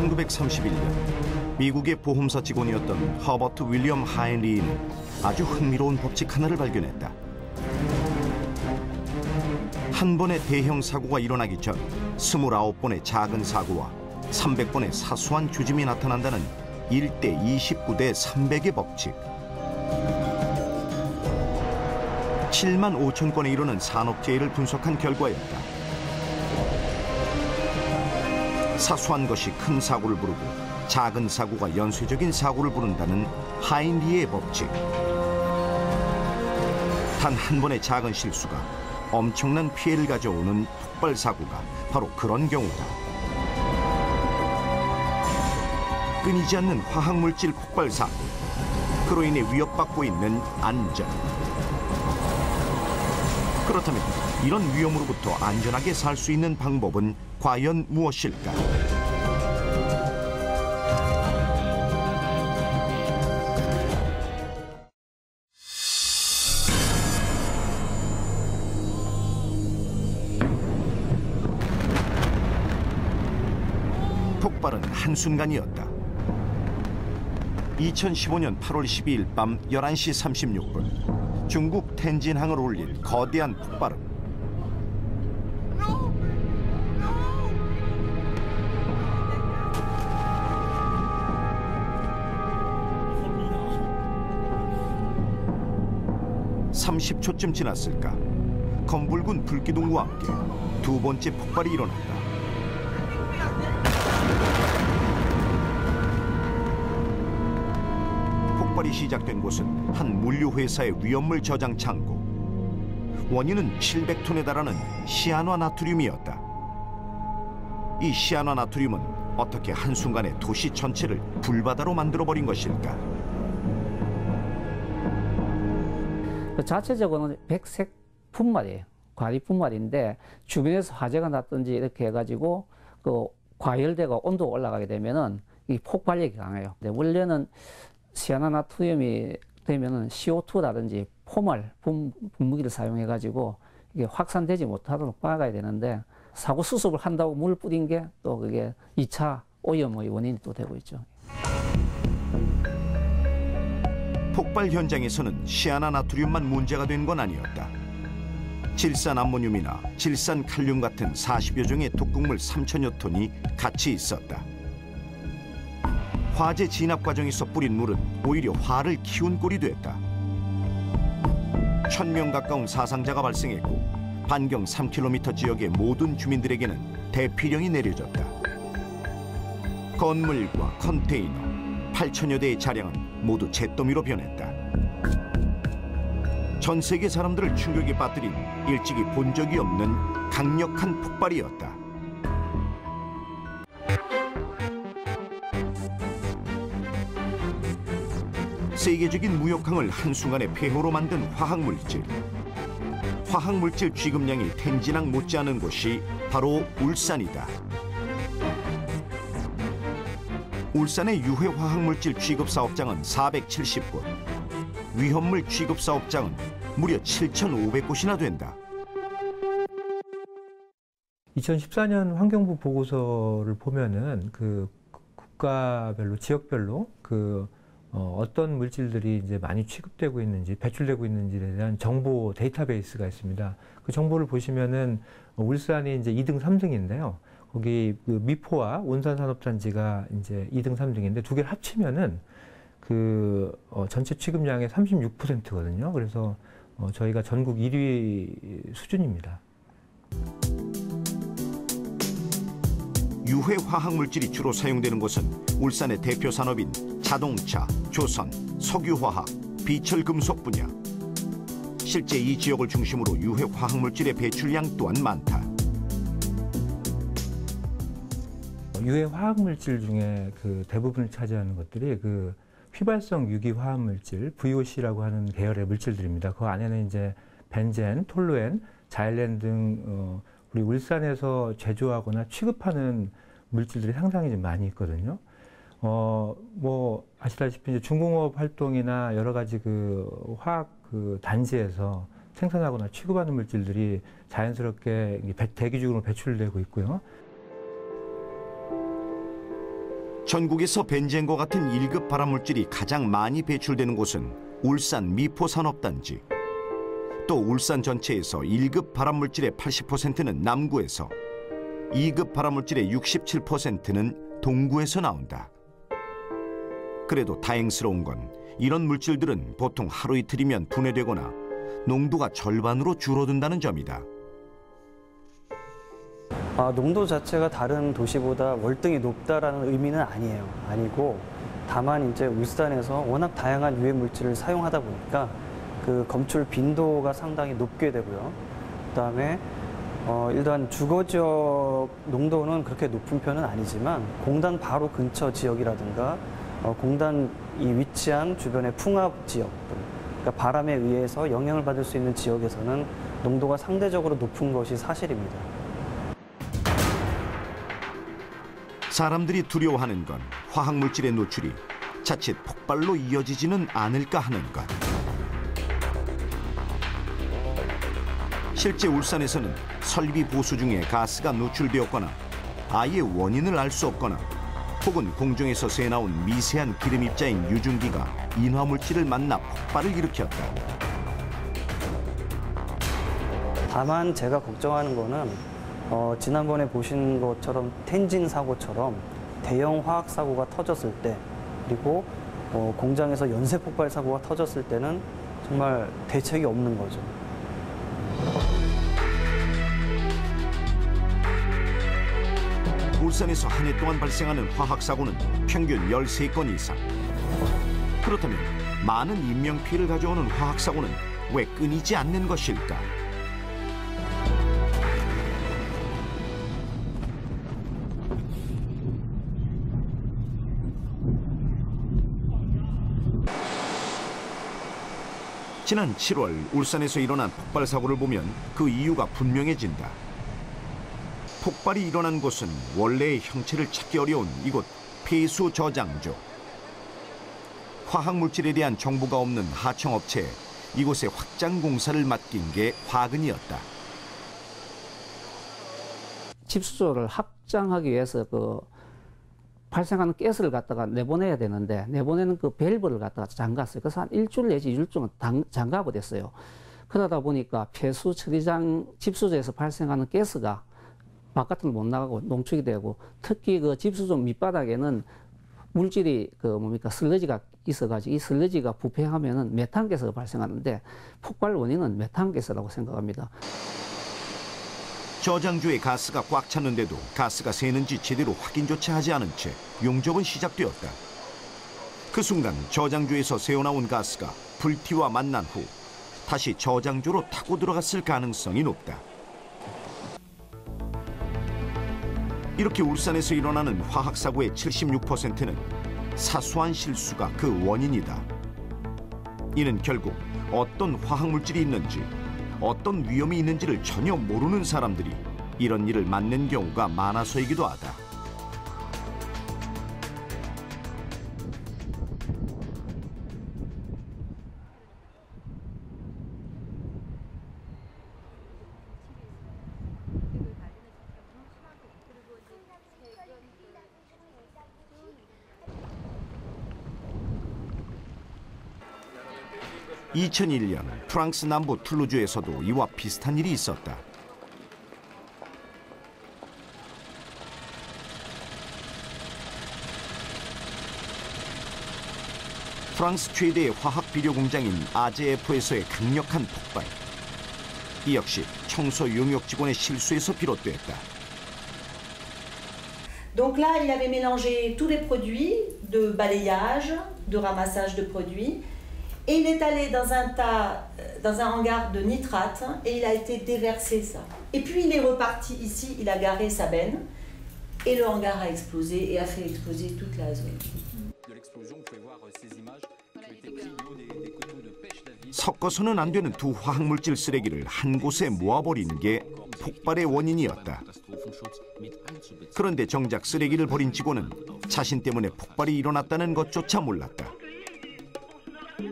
1931년 미국의 보험사 직원이었던 허버트 윌리엄 하인리는 아주 흥미로운 법칙 하나를 발견했다. 한 번의 대형 사고가 일어나기 전 29번의 작은 사고와 300번의 사소한 조짐이 나타난다는 1대 29대 300의 법칙. 7만 5천 건에 이르는 산업재해를 분석한 결과였다. 사소한 것이 큰 사고를 부르고 작은 사고가 연쇄적인 사고를 부른다는 하인리의 법칙. 단 한 번의 작은 실수가 엄청난 피해를 가져오는 폭발 사고가 바로 그런 경우다. 끊이지 않는 화학물질 폭발 사고. 그로 인해 위협받고 있는 안전. 그렇다면 이런 위험으로부터 안전하게 살 수 있는 방법은 과연 무엇일까? 폭발은 한순간이었다. 2015년 8월 12일 밤 11시 36분 중국 텐진항을 울린 거대한 폭발은 (30초쯤) 지났을까? 검붉은 불기둥과 함께 두 번째 폭발이 일어났다. 폭발이 시작된 곳은 한 물류회사의 위험물 저장 창고. 원인은 700톤에 달하는 시아노나트륨이었다. 이 시아노나트륨은 어떻게 한순간에 도시 전체를 불바다로 만들어버린 것일까? 자체적으로는 백색 분말이에요. 과리 분말인데 주변에서 화재가 났든지 이렇게 해가지고 그 과열되고 온도가 올라가게 되면은 이 폭발력이 강해요. 원래는 시아노나트륨이 되면은 CO2라든지 포말 분무기를 사용해가지고 이게 확산되지 못하도록 막아야 되는데 사고 수습을 한다고 물 뿌린 게 또 그게 2차 오염의 원인이 또 되고 있죠. 폭발 현장에서는 시아노나트륨만 문제가 된 건 아니었다. 질산암모늄이나 질산칼륨 같은 40여 종의 독극물 3천여 톤이 같이 있었다. 화재 진압 과정에서 뿌린 물은 오히려 화를 키운 꼴이 됐다. 1000명 가까운 사상자가 발생했고 반경 3km 지역의 모든 주민들에게는 대피령이 내려졌다. 건물과 컨테이너, 8천여 대의 차량은 모두 잿더미로 변했다. 전 세계 사람들을 충격에 빠뜨린 일찍이 본 적이 없는 강력한 폭발이었다. 세계적인 무역항을 한순간에 폐허로 만든 화학물질. 화학물질 취급량이 텐진항 못지않은 곳이 바로 울산이다. 울산의 유해 화학물질 취급 사업장은 470곳, 위험물 취급 사업장은 무려 7,500곳이나 된다. 2014년 환경부 보고서를 보면은 그 국가별로, 지역별로 어떤 물질들이 이제 많이 취급되고 있는지, 배출되고 있는지에 대한 정보 데이터베이스가 있습니다. 그 정보를 보시면은 울산이 이제 2등, 3등인데요. 거기 그 미포와 온산산업단지가 이제 2등, 3등인데 두 개를 합치면은 전체 취급량의 36%거든요. 그래서 저희가 전국 1위 수준입니다. 유해 화학물질이 주로 사용되는 곳은 울산의 대표 산업인 자동차, 조선, 석유화학, 비철금속 분야. 실제 이 지역을 중심으로 유해 화학물질의 배출량 또한 많다. 유해 화학물질 중에 대부분을 차지하는 것들이 휘발성 유기 화학물질, VOC라고 하는 계열의 물질들입니다. 그 안에는 이제 벤젠, 톨루엔, 자일렌 등 우리 울산에서 제조하거나 취급하는 물질들이 상당히 좀 많이 있거든요. 아시다시피 이제 중공업 활동이나 여러 가지 화학 단지에서 생산하거나 취급하는 물질들이 자연스럽게 대기 중으로 배출되고 있고요. 전국에서 벤젠과 같은 1급 발암물질이 가장 많이 배출되는 곳은 울산 미포산업단지. 또 울산 전체에서 1급 발암물질의 80%는 남구에서, 2급 발암물질의 67%는 동구에서 나온다. 그래도 다행스러운 건 이런 물질들은 보통 하루 이틀이면 분해되거나 농도가 절반으로 줄어든다는 점이다. 농도 자체가 다른 도시보다 월등히 높다라는 의미는 아니고 다만 이제 울산에서 워낙 다양한 유해 물질을 사용하다 보니까 그 검출 빈도가 상당히 높게 되고요. 그다음에 일단 주거 지역 농도는 그렇게 높은 편은 아니지만 공단 바로 근처 지역이라든가 공단이 위치한 주변의 풍압 지역들, 그러니까 바람에 의해서 영향을 받을 수 있는 지역에서는 농도가 상대적으로 높은 것이 사실입니다. 사람들이 두려워하는 건 화학물질의 노출이 자칫 폭발로 이어지지는 않을까 하는 것. 실제 울산에서는 설비 보수 중에 가스가 노출되었거나 아예 원인을 알 수 없거나 혹은 공정에서 새나온 미세한 기름 입자인 유증기가 인화물질을 만나 폭발을 일으켰다. 다만 제가 걱정하는 거는 지난번에 보신 것처럼 텐진 사고처럼 대형 화학 사고가 터졌을 때, 그리고 공장에서 연쇄 폭발 사고가 터졌을 때는 정말 대책이 없는 거죠. 울산에서 한 해 동안 발생하는 화학 사고는 평균 13건 이상. 그렇다면 많은 인명피해를 가져오는 화학 사고는 왜 끊이지 않는 것일까? 지난 7월 울산에서 일어난 폭발 사고를 보면 그 이유가 분명해진다. 폭발이 일어난 곳은 원래의 형체를 찾기 어려운 이곳 폐수 저장조. 화학물질에 대한 정보가 없는 하청업체에 이곳에 확장 공사를 맡긴 게 화근이었다. 집수조를 확장하기 위해서 그 발생하는 가스를 갖다가 내보내야 되는데 내보내는 그 밸브를 갖다가 잠갔어요. 그래서 한 일주일 내지 2주 동안 잠가버렸어요. 그러다 보니까 폐수 처리장 집수조에서 발생하는 가스가 바깥으로 못 나가고 농축이 되고, 특히 그 집수조 밑바닥에는 물질이 슬러지가 있어가지고 이 슬러지가 부패하면은 메탄가스가 발생하는데 폭발 원인은 메탄가스라고 생각합니다. 저장조에 가스가 꽉 찼는데도 가스가 새는지 제대로 확인조차 하지 않은 채 용접은 시작되었다. 그 순간 저장조에서 새어나온 가스가 불티와 만난 후 다시 저장조로 타고 들어갔을 가능성이 높다. 이렇게 울산에서 일어나는 화학사고의 76%는 사소한 실수가 그 원인이다. 이는 결국 어떤 화학물질이 있는지, 어떤 위험이 있는지를 전혀 모르는 사람들이 이런 일을 맡는 경우가 많아서이기도 하다. (2001년) 프랑스 남부 툴루즈에서도 이와 비슷한 일이 있었다. 프랑스 최대의 화학 비료 공장인 아제에프에서의 강력한 폭발. 이 역시 청소 용역 직원의 실수에서 비롯됐다. Donc là, il avait mélangé tous les produits de balayage, de ramassage de produits. Et il est allé dans un tas, dans un hangar de nitrate et il a été déversé ça. Et puis il est reparti ici, il a garé sa benne et le hangar a explosé et a fait exploser toute la zone. 섞어서는 안 되는 두 화학물질 쓰레기를 한 곳에 모아버린 게 폭발의 원인이었다. 그런데 정작 쓰레기를 버린 직원은 자신 때문에 폭발이 일어났다는 것조차 몰랐다.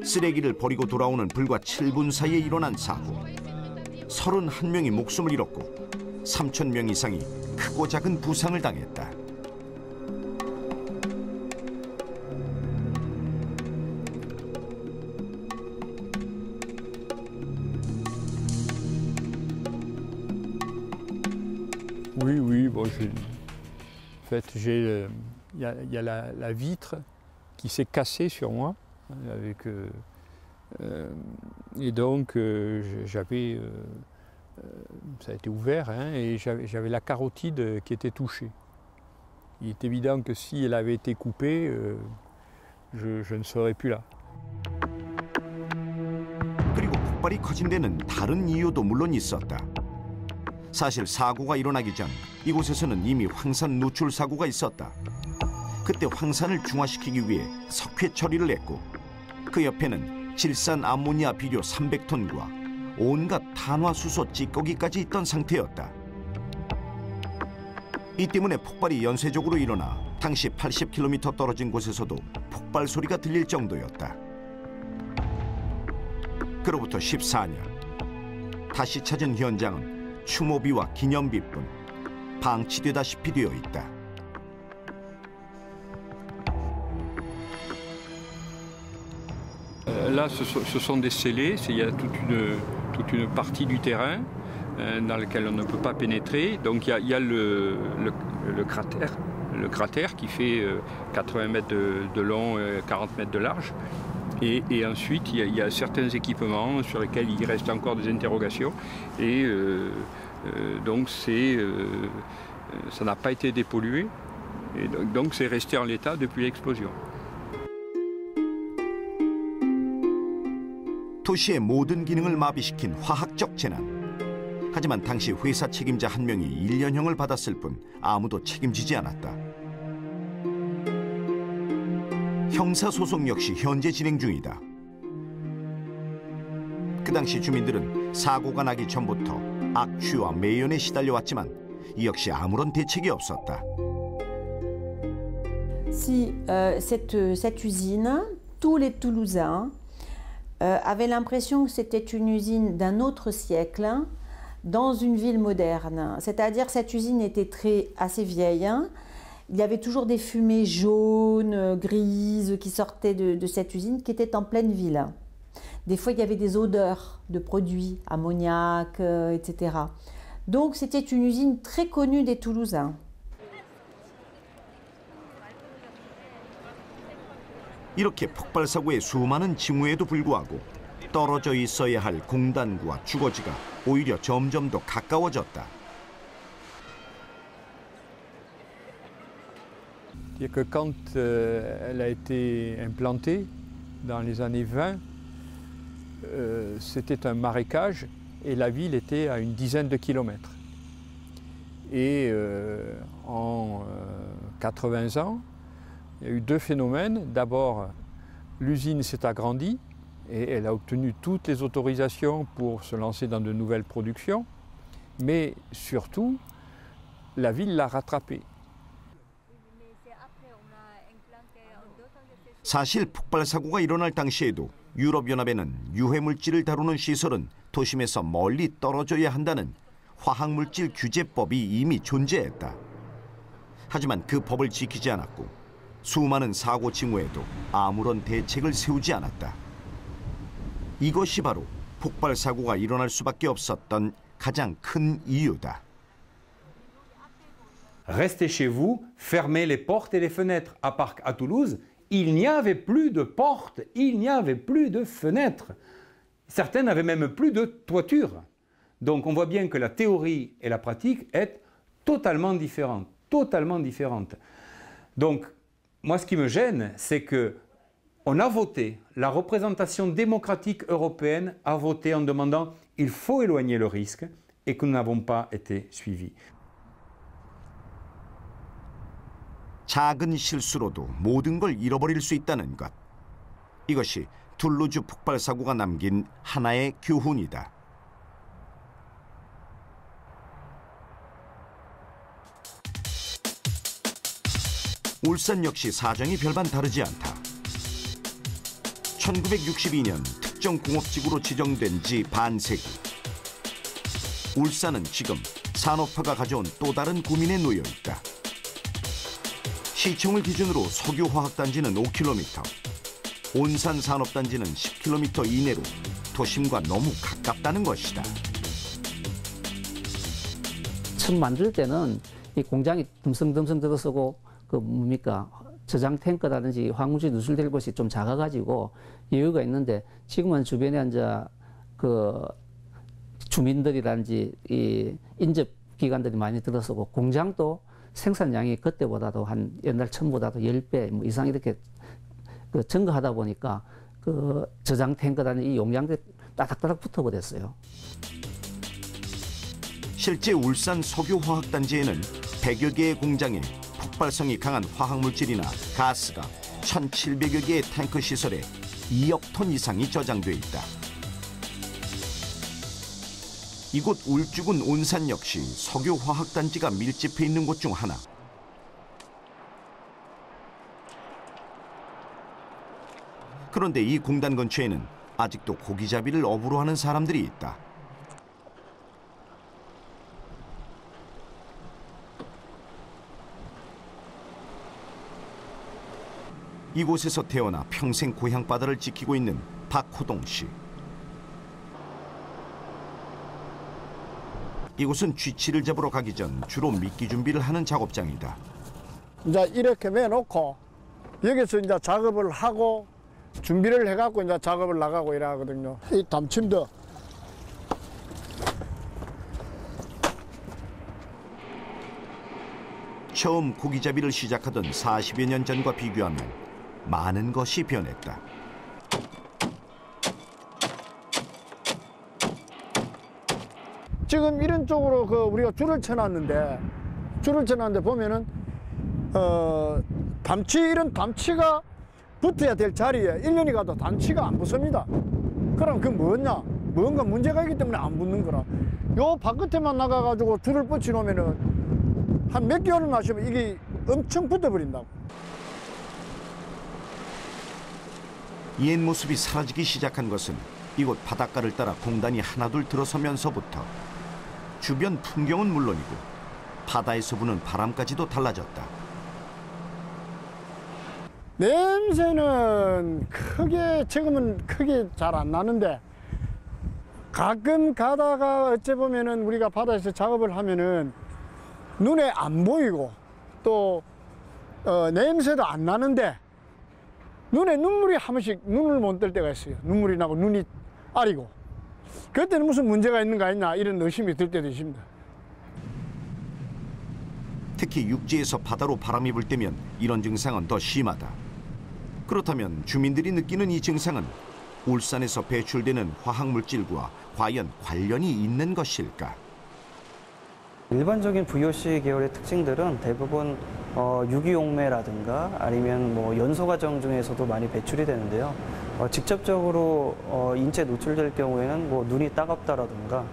쓰레기를 버리고 돌아오는 불과 7분 사이에 일어난 사고. 31명이 목숨을 잃었고 3,000명 이상이 크고 작은 부상을 당했다. Oui, oui. Bon, en fait, il y a la vitre qui s'est cassée sur moi. Avec, et donc, j'avais... ça a été ouvert, hein, et j'avais la carotide qui était touchée. Il est évident que si elle avait été coupée, je ne serais plus là. 그리고 폭발이 커진 데는 다른 이유도 물론 있었다. 사실 사고가 일어나기 전 이곳에서는 이미 황산 누출 사고가 있었다. 그때 황산을 중화시키기 위해 석회 처리를 했고 그 옆에는 질산 암모니아 비료 300톤과 온갖 탄화수소 찌꺼기까지 있던 상태였다. 이 때문에 폭발이 연쇄적으로 일어나 당시 80km 떨어진 곳에서도 폭발 소리가 들릴 정도였다. 그로부터 14년, 다시 찾은 현장은 추모비와 기념비뿐 방치되다시피 되어 있다. Là, ce sont des scellés, il y a toute une partie du terrain dans lequel on ne peut pas pénétrer. Donc il y a le cratère qui fait 80 mètres de long, 40 mètres de large. Et ensuite, il y a certains équipements sur lesquels il reste encore des interrogations. Et donc ça n'a pas été dépollué. Et donc c'est resté en l'état depuis l'explosion. 도시의 모든 기능을 마비시킨 화학적 재난. 하지만 당시 회사 책임자 한 명이 1년형을 받았을 뿐 아무도 책임지지 않았다. 형사소송 역시 현재 진행 중이다. 그 당시 주민들은 사고가 나기 전부터 악취와 매연에 시달려왔지만 이 역시 아무런 대책이 없었다. Cette usine, tous les Toulousains avaient l'impression que c'était une usine d'un autre siècle dans une ville moderne. C'est-à-dire que cette usine était assez vieille. Il y avait toujours des fumées jaunes, grises qui sortaient de cette usine qui était en pleine ville. Des fois, il y avait des odeurs de produits, ammoniac, etc. Donc, c'était une usine très connue des Toulousains. 이렇게 폭발 사고의 수많은 징후에도 불구하고 떨어져 있어야 할 공단구와 주거지가 오히려 점점 더 가까워졌다. C'est-à-dire que quand elle a été implantée dans les années 20, c'était un marécage et la ville était à une dizaine de kilomètres. Et en 80 ans, il y a eu deux phénomènes. D'abord, l'usine s'est agrandie et elle a obtenu toutes les autorisations pour se lancer dans de nouvelles productions. Mais surtout, la ville l'a rattrapée. 사실 폭발 사고가 일어날 당시에도 유럽연합에는 유해물질을 다루는 시설은 도심에서 멀리 떨어져야 한다는 화학물질 규제법이 이미 존재했다. 하지만 그 법을 지키지 않았고 수많은 사고 징후에도 아무런 대책을 세우지 않았다. 이것이 바로 폭발 사고가 일어날 수밖에 없었던 가장 큰 이유다. Restez chez vous, fermez les portes et les fenêtres. À Toulouse, il n'y avait plus de portes, il n'y avait plus de fenêtres. Certains n'avaient même plus de toiture. Donc on voit bien que la théorie et la pratique est totalement différentes, Donc moi, ce qui me gêne, c'est qu'on a voté, la représentation démocratique européenne a voté en demandant il faut éloigner le risque et que nous n'avons pas été suivis. 작은 실수로도 모든 걸 잃어버릴 수 있다는 것. 이것이 툴루즈 폭발 사고가 남긴 하나의 교훈이다. 울산 역시 사정이 별반 다르지 않다. 1962년 특정공업지구로 지정된 지 반세기. 울산은 지금 산업화가 가져온 또 다른 고민에 놓여 있다. 시청을 기준으로 석유화학단지는 5km, 온산산업단지는 10km 이내로 도심과 너무 가깝다는 것이다. 처음 만들 때는 이 공장이 듬성듬성 들어서고 그 뭡니까 저장 탱크라든지 화학물질 누출될 곳이 좀 작아가지고 여유가 있는데 지금은 주변에 이제 그 주민들이라든지 이 인접 기관들이 많이 들어서고 공장도 생산량이 그때보다도 한 옛날 처음보다도 10배 뭐 이상 이렇게 그 증가하다 보니까 그 저장 탱크라는 이 용량들이 따닥따닥 붙어버렸어요. 실제 울산 석유화학단지에는 100여 개의 공장에 폭발성이 강한 화학물질이나 가스가 1,700여 개의 탱크 시설에 2억 톤 이상이 저장돼 있다. 이곳 울주군 온산 역시 석유화학단지가 밀집해 있는 곳 중 하나. 그런데 이 공단 근처에는 아직도 고기잡이를 업으로 하는 사람들이 있다. 이곳에서 태어나 평생 고향 바다를 지키고 있는 박호동 씨. 이곳은 쥐치를 잡으러 가기 전 주로 미끼 준비를 하는 작업장이다. 이제 이렇게 매놓고 여기서 이제 작업을 하고 준비를 해갖고 이제 작업을 나가고 이러거든요. 이 담침도 처음 고기잡이를 시작하던 40여 년 전과 비교하면 많은 것이 변했다. 지금 이런 쪽으로 그 우리가 줄을 쳐놨는데 보면은 담치 이런 담치가 붙어야 될 자리에 1년이 가도 담치가 안 붙습니다. 그럼 그 뭐냐? 뭔가 문제가 있기 때문에 안 붙는 거라. 요 바깥에만 나가가지고 줄을 뻗쳐 놓으면은 한 몇 개월을 마시면 이게 엄청 붙어버린다고. 옛 모습이 사라지기 시작한 것은 이곳 바닷가를 따라 공단이 하나둘 들어서면서부터 주변 풍경은 물론이고 바다에서 부는 바람까지도 달라졌다. 냄새는 지금은 크게 잘 안 나는데 가끔 가다가 어째 보면은 우리가 바다에서 작업을 하면은 눈에 안 보이고 또 냄새도 안 나는데 눈에 눈물이 한 번씩 눈을 못 뜰 때가 있어요. 눈물이 나고 눈이 아리고 그때는 무슨 문제가 있는 거 아니냐 이런 의심이 들 때도 있습니다. 특히 육지에서 바다로 바람이 불 때면 이런 증상은 더 심하다. 그렇다면 주민들이 느끼는 이 증상은 울산에서 배출되는 화학물질과 과연 관련이 있는 것일까? 일반적인 VOC 계열의 특징들은 대부분 유기용매라든가 아니면 뭐 연소 과정 중에서도 많이 배출이 되는데요. 직접적으로 인체에 노출될 경우에는 뭐 눈이 따갑다라든가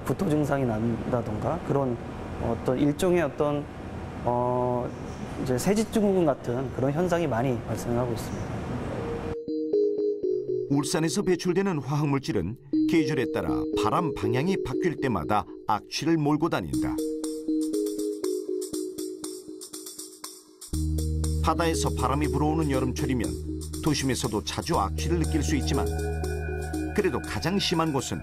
구토 증상이 난다든가 그런 어떤 일종의 어떤 이제 세지증후군 같은 그런 현상이 많이 발생하고 있습니다. 울산에서 배출되는 화학물질은 계절에 따라 바람 방향이 바뀔 때마다 악취를 몰고 다닌다. 바다에서 바람이 불어오는 여름철이면 도심에서도 자주 악취를 느낄 수 있지만 그래도 가장 심한 곳은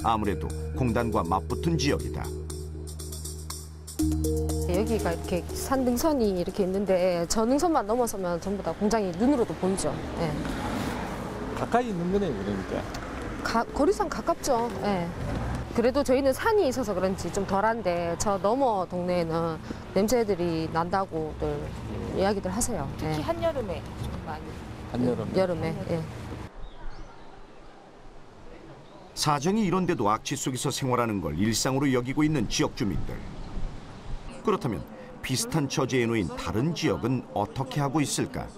아무래도 공단과 맞붙은 지역이다. 여기가 이렇게 산등선이 이렇게 있는데 저 능선만 넘어서면 전부 다 공장이 눈으로도 보이죠. 네. 가까이 있는 거네요, 그러니까. 거리상 가깝죠. 네. 그래도 저희는 산이 있어서 그런지 좀 덜한데 저 너머 동네에는 냄새들이 난다고들 이야기들 하세요. 특히 네. 한여름에 좀 많이. 한여름에. 여름에. 예. 사정이 이런데도 악취 속에서 생활하는 걸 일상으로 여기고 있는 지역 주민들. 그렇다면 비슷한 처지에 놓인 다른 지역은 어떻게 하고 있을까?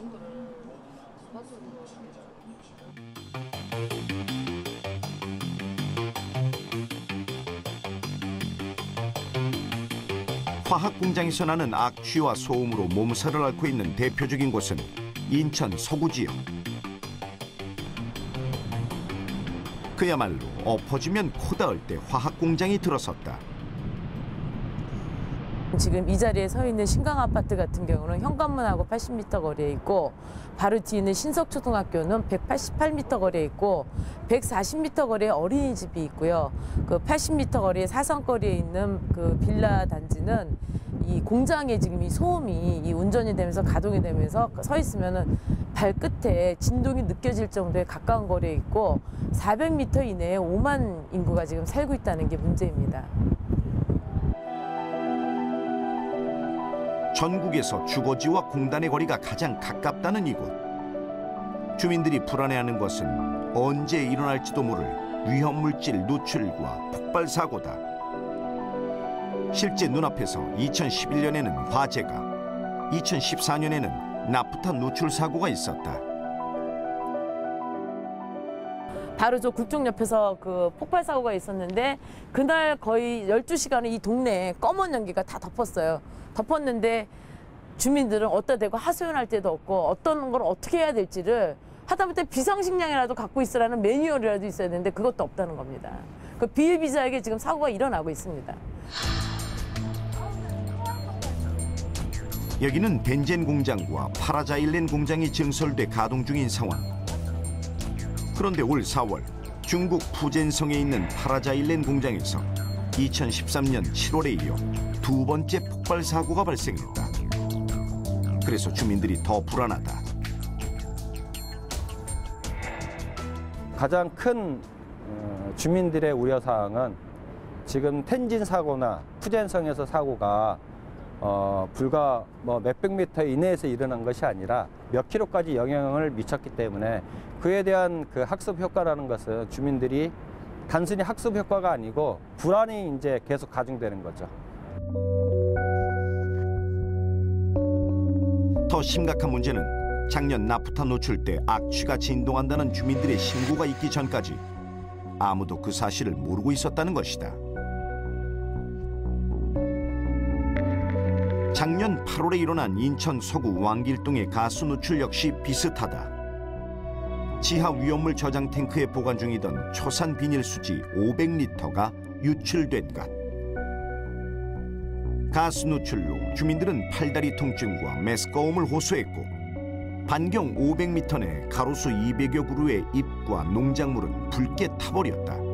화학 공장에서 나는 악취와 소음으로 몸살을 앓고 있는 대표적인 곳은 인천 서구 지역. 그야말로 엎어지면 코 닿을 때 화학 공장이 들어섰다. 지금 이 자리에 서 있는 신강아파트 같은 경우는 현관문하고 80m 거리에 있고 바로 뒤에 있는 신석초등학교는 188m 거리에 있고 140m 거리에 어린이집이 있고요. 그 80m 거리에 사선거리에 있는 그 빌라 단지는 이 공장에 지금 이 소음이 이 운전이 되면서 가동이 되면서 서 있으면은 발끝에 진동이 느껴질 정도의 가까운 거리에 있고 400m 이내에 5만 인구가 지금 살고 있다는 게 문제입니다. 전국에서 주거지와 공단의 거리가 가장 가깝다는 이곳. 주민들이 불안해하는 것은 언제 일어날지도 모를 위험물질 누출과 폭발 사고다. 실제 눈앞에서 2011년에는 화재가, 2014년에는 나프탄 누출 사고가 있었다. 바로 저 굴뚝 옆에서 그 폭발 사고가 있었는데 그날 거의 12시간을 이 동네에 검은 연기가 다 덮었어요. 덮었는데 주민들은 어디다 대고 하소연할 데도 없고 어떤 걸 어떻게 해야 될지를 하다못해 비상식량이라도 갖고 있으라는 매뉴얼이라도 있어야 되는데 그것도 없다는 겁니다. 그 비일비재하게 지금 사고가 일어나고 있습니다. 여기는 벤젠 공장과 파라자일렌 공장이 증설돼 가동 중인 상황. 그런데 올 4월 중국 푸젠성에 있는 파라자일렌 공장에서 2013년 7월에 이어 두 번째 폭발 사고가 발생했다. 그래서 주민들이 더 불안하다. 가장 큰 주민들의 우려사항은 지금 텐진 사고나 푸젠성에서 사고가 불과 몇백 미터 이내에서 일어난 것이 아니라 몇 킬로까지 영향을 미쳤기 때문에 그에 대한 그 학습 효과라는 것은 주민들이 단순히 학습 효과가 아니고 불안이 이제 계속 가중되는 거죠. 더 심각한 문제는 작년 나프탄 노출 때 악취가 진동한다는 주민들의 신고가 있기 전까지 아무도 그 사실을 모르고 있었다는 것이다. 작년 8월에 일어난 인천 서구 왕길동의 가스 누출 역시 비슷하다. 지하 위험물 저장 탱크에 보관 중이던 초산 비닐 수지 500리터가 유출된 것. 가스 누출로 주민들은 팔다리 통증과 메스꺼움을 호소했고 반경 500m 내 가로수 200여 그루의 잎과 농작물은 붉게 타버렸다.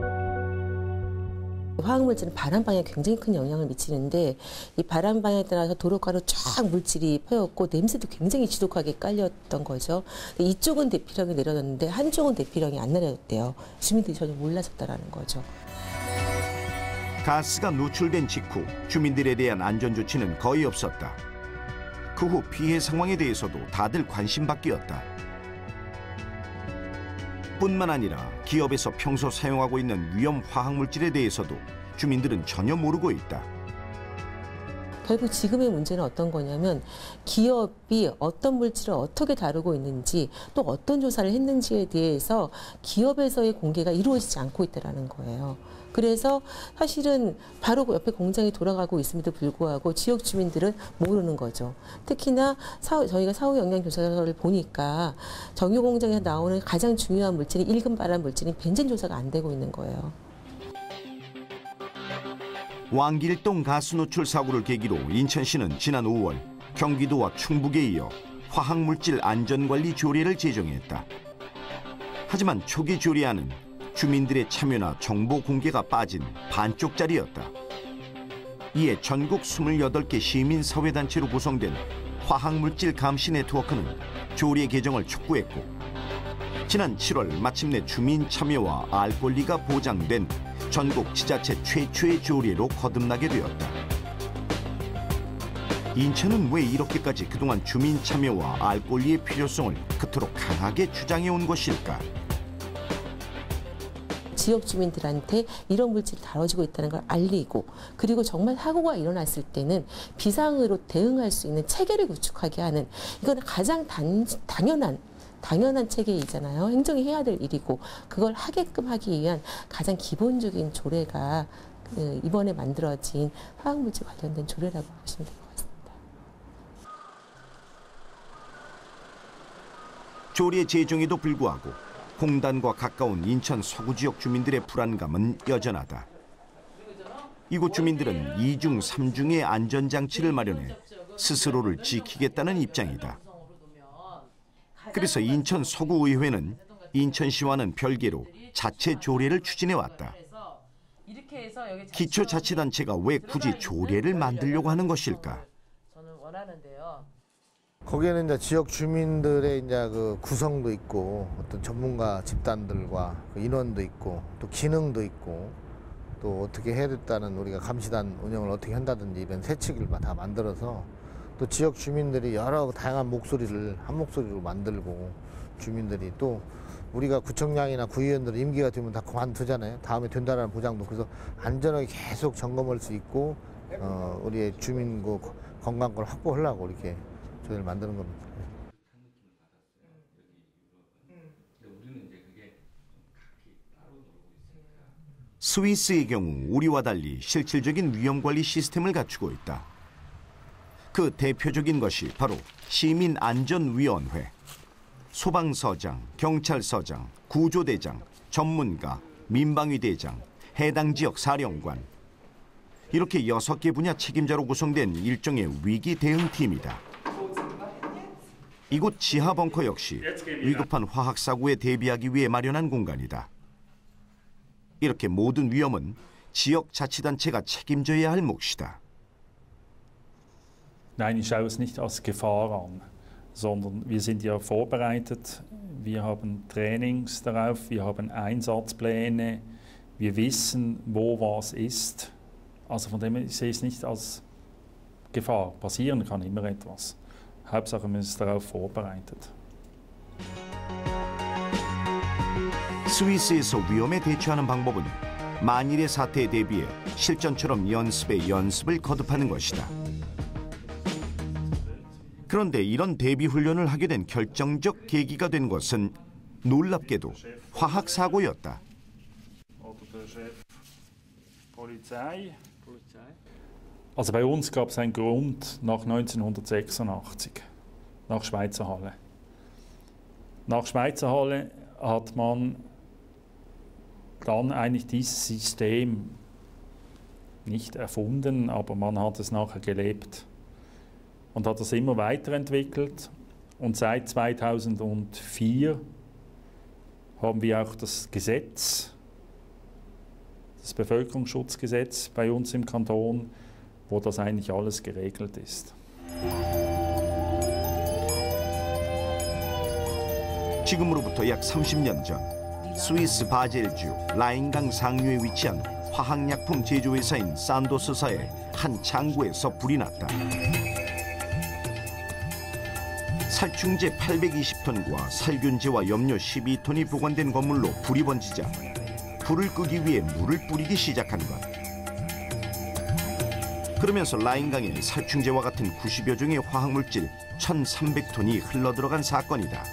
화학물질은 바람 방향에 굉장히 큰 영향을 미치는데 이 바람 방향에 따라서 도로가로 쫙 물질이 퍼였고 냄새도 굉장히 지독하게 깔렸던 거죠. 이쪽은 대피령이 내려졌는데 한쪽은 대피령이 안 내려졌대요. 주민들이 전혀 몰랐었다라는 거죠. 가스가 누출된 직후 주민들에 대한 안전조치는 거의 없었다. 그 후 피해 상황에 대해서도 다들 관심받기였다. 뿐만 아니라 기업에서 평소 사용하고 있는 위험 화학물질에 대해서도 주민들은 전혀 모르고 있다. 결국 지금의 문제는 어떤 거냐면 기업이 어떤 물질을 어떻게 다루고 있는지 또 어떤 조사를 했는지에 대해서 기업에서의 공개가 이루어지지 않고 있다는 거예요. 그래서 사실은 바로 옆에 공장이 돌아가고 있음에도 불구하고 지역 주민들은 모르는 거죠. 특히나 저희가 사후 영향 조사를 보니까 정유 공장에서 나오는 가장 중요한 물질인 1급 발암 물질인 벤젠 조사가 안 되고 있는 거예요. 왕길동 가스 누출 사고를 계기로 인천시는 지난 5월 경기도와 충북에 이어 화학물질 안전관리 조례를 제정했다. 하지만 초기 조례안은 주민들의 참여나 정보 공개가 빠진 반쪽짜리였다. 이에 전국 28개 시민사회단체로 구성된 화학물질 감시 네트워크는 조례 개정을 촉구했고 지난 7월 마침내 주민 참여와 알 권리가 보장된 전국 지자체 최초의 조례로 거듭나게 되었다. 인천은 왜 이렇게까지 그동안 주민 참여와 알 권리의 필요성을 그토록 강하게 주장해온 것일까? 지역 주민들한테 이런 물질이 다뤄지고 있다는 걸 알리고 그리고 정말 사고가 일어났을 때는 비상으로 대응할 수 있는 체계를 구축하게 하는 이건 가장 당연한 체계이잖아요. 행정이 해야 될 일이고 그걸 하게끔 하기 위한 가장 기본적인 조례가 이번에 만들어진 화학물질 관련된 조례라고 보시면 될 것 같습니다. 조례 제정에도 불구하고 공단과 가까운 인천 서구 지역 주민들의 불안감은 여전하다. 이곳 주민들은 2중, 3중의 안전장치를 마련해 스스로를 지키겠다는 입장이다. 그래서 인천 서구의회는 인천시와는 별개로 자체 조례를 추진해왔다. 기초자치단체가 왜 굳이 조례를 만들려고 하는 것일까? 거기에는 이제 지역 주민들의 이제 그 구성도 있고 어떤 전문가 집단들과 그 인원도 있고 또 기능도 있고 또 어떻게 해야 됐다는 우리가 감시단 운영을 어떻게 한다든지 이런 세칙을 다 만들어서 또 지역 주민들이 여러 다양한 목소리를 한 목소리로 만들고 주민들이 또 우리가 구청장이나 구의원들 임기가 되면 다 그만두잖아요. 다음에 된다라는 보장도 그래서 안전하게 계속 점검할 수 있고 우리의 주민 그 건강을 확보하려고 이렇게 저희를 만드는 겁니다. 스위스의 경우 우리와 달리 실질적인 위험관리 시스템을 갖추고 있다. 그 대표적인 것이 바로 시민안전위원회. 소방서장, 경찰서장, 구조대장, 전문가, 민방위대장, 해당 지역 사령관. 이렇게 6개 분야 책임자로 구성된 일종의 위기 대응팀이다. 이곳 지하 벙커 역시 위급한 화학사고에 대비하기 위해 마련한 공간이다. 이렇게 모든 위험은 지역자치단체가 책임져야 할 몫이다. Nein, ich schaue es nicht als Gefahr an, sondern wir sind ja vorbereitet. Wir haben Trainings darauf, wir haben Einsatzpläne, wir wissen, wo was ist. Also von dem her, ich sehe es nicht als Gefahr. Passieren kann immer etwas. Hauptsache, man ist darauf vorbereitet. 스위스에서 위험에 대처하는 방법은 만일의 사태에 대비해 실전처럼 연습에 연습을 거듭하는 것이다. 그런데 이런 대비 훈련을 하게 된 결정적 계기가 된 것은 놀랍게도 화학 사고였다. Also bei uns gab es einen Grund nach 1986, nach Schweizer Halle. Nach Schweizer Halle hat man dann eigentlich dieses System nicht erfunden, aber man hat es nachher gelebt und hat es immer weiterentwickelt. Und seit 2004 haben wir auch das Gesetz, das Bevölkerungsschutzgesetz bei uns im Kanton, wo das eigentlich alles geregelt ist. 지금으로부터 약 30년 전 스위스 바젤주 라인강 상류에 위치한 화학약품 제조회사인 산도스사의 한 창고에서 불이 났다. 살충제 820톤과 살균제와 염료 12톤이 보관된 건물로 불이 번지자 불을 끄기 위해 물을 뿌리기 시작한 것. 그러면서 라인강에 살충제와 같은 90여 종의 화학물질 1,300톤이 흘러들어간 사건이다.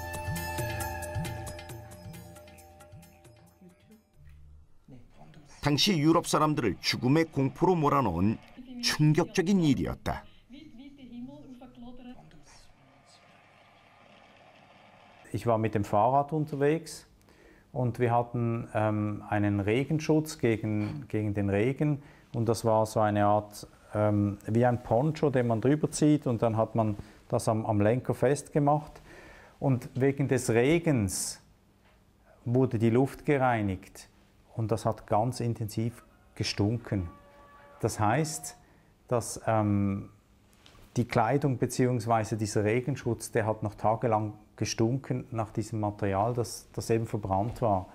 당시 유럽 사람들을 죽음의 공포로 몰아넣은 충격적인 일이었다. Ich war mit dem Fahrrad unterwegs und wir hatten einen Regenschutz gegen den Regen und das war so eine Art wie ein Poncho, den man drüber zieht und dann hat man das am Lenker festgemacht und wegen des Regens wurde die Luft gereinigt. Und das hat ganz intensiv gestunken. Das heißt, dass die Kleidung bzw. dieser Regenschutz, der hat noch tagelang gestunken nach diesem Material, das eben verbrannt war.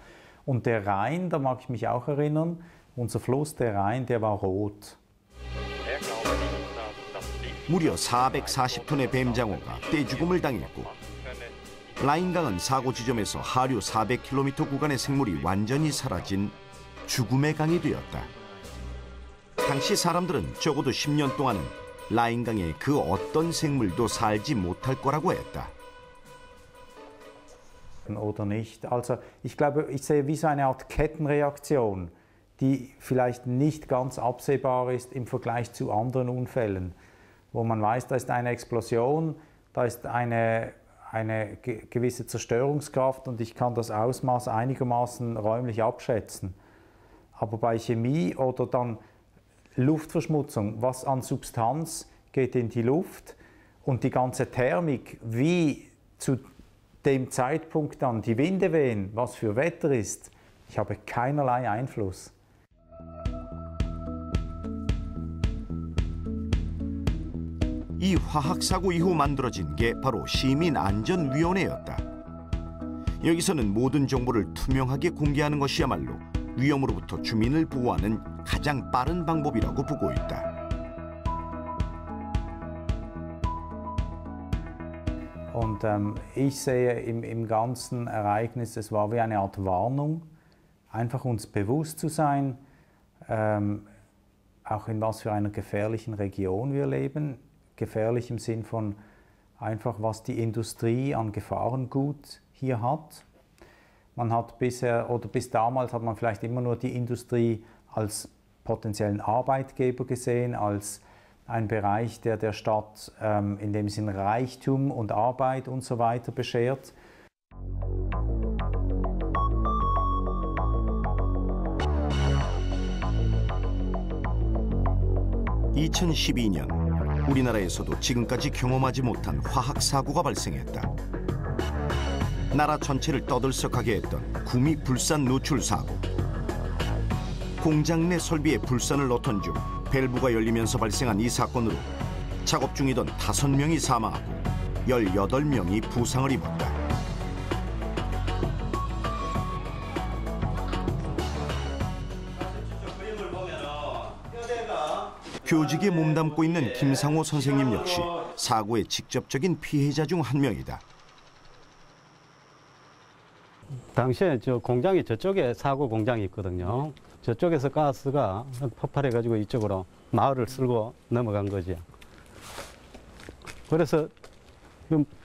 Und der Rhein, da mag ich mich auch erinnern, unser Fluss, der Rhein, der war rot. 무려 440톤의 뱀장어가 떼죽음을 당했고 라인강은 사고 지점에서 하류 400km 구간의 생물이 완전히 사라진 죽음의 강이 되었다. 당시 사람들은 적어도 10년 동안은 라인강에 그 어떤 생물도 살지 못할 거라고 했다. Oder nicht. Also ich glaube, ich sehe wie so eine Art Kettenreaktion, die vielleicht nicht ganz absehbar ist im Vergleich zu anderen Unfällen, wo man weiß, da ist eine Explosion, da ist eine gewisse Zerstörungskraft und ich kann das Ausmaß einigermaßen räumlich abschätzen. Aber bei Chemie oder dann Luftverschmutzung, was an Substanz geht in die Luft und die ganze Thermik, wie zu dem Zeitpunkt dann die Winde wehen, was für Wetter ist, ich habe keinerlei Einfluss. 이 화학사고 이후 만들어진 게 바로 시민안전위원회였다. 여기서는 모든 정보를 투명하게 공개하는 것이야말로 위험으로부터 주민을 보호하는 가장 빠른 방법이라고 보고 있다. Und ich sehe im ganzen Ereignis, es war wie eine Art Warnung, einfach uns bewusst zu sein, auch in was für einer gefährlichen Region wir leben. Gefährlich im Sinn von einfach, was die Industrie an Gefahrengut hier hat. Man hat bisher oder bis damals hat man vielleicht immer nur die Industrie als potenziellen Arbeitgeber gesehen, als ein Bereich, der der Stadt in dem Sinn Reichtum und Arbeit und so weiter beschert. (2012년) 우리나라에서도 지금까지 경험하지 못한 화학사고가 발생했다. 나라 전체를 떠들썩하게 했던 구미 불산 누출 사고. 공장 내 설비에 불산을 넣던 중 밸브가 열리면서 발생한 이 사건으로 작업 중이던 5명이 사망하고 18명이 부상을 입었다. 교직에 몸담고 있는 김상호 선생님 역시 사고의 직접적인 피해자 중 한 명이다. 당시에 저 공장이 저쪽에 사고 공장이 있거든요. 저쪽에서 가스가 폭발해가지고 이쪽으로 마을을 쓸고 넘어간 거죠. 그래서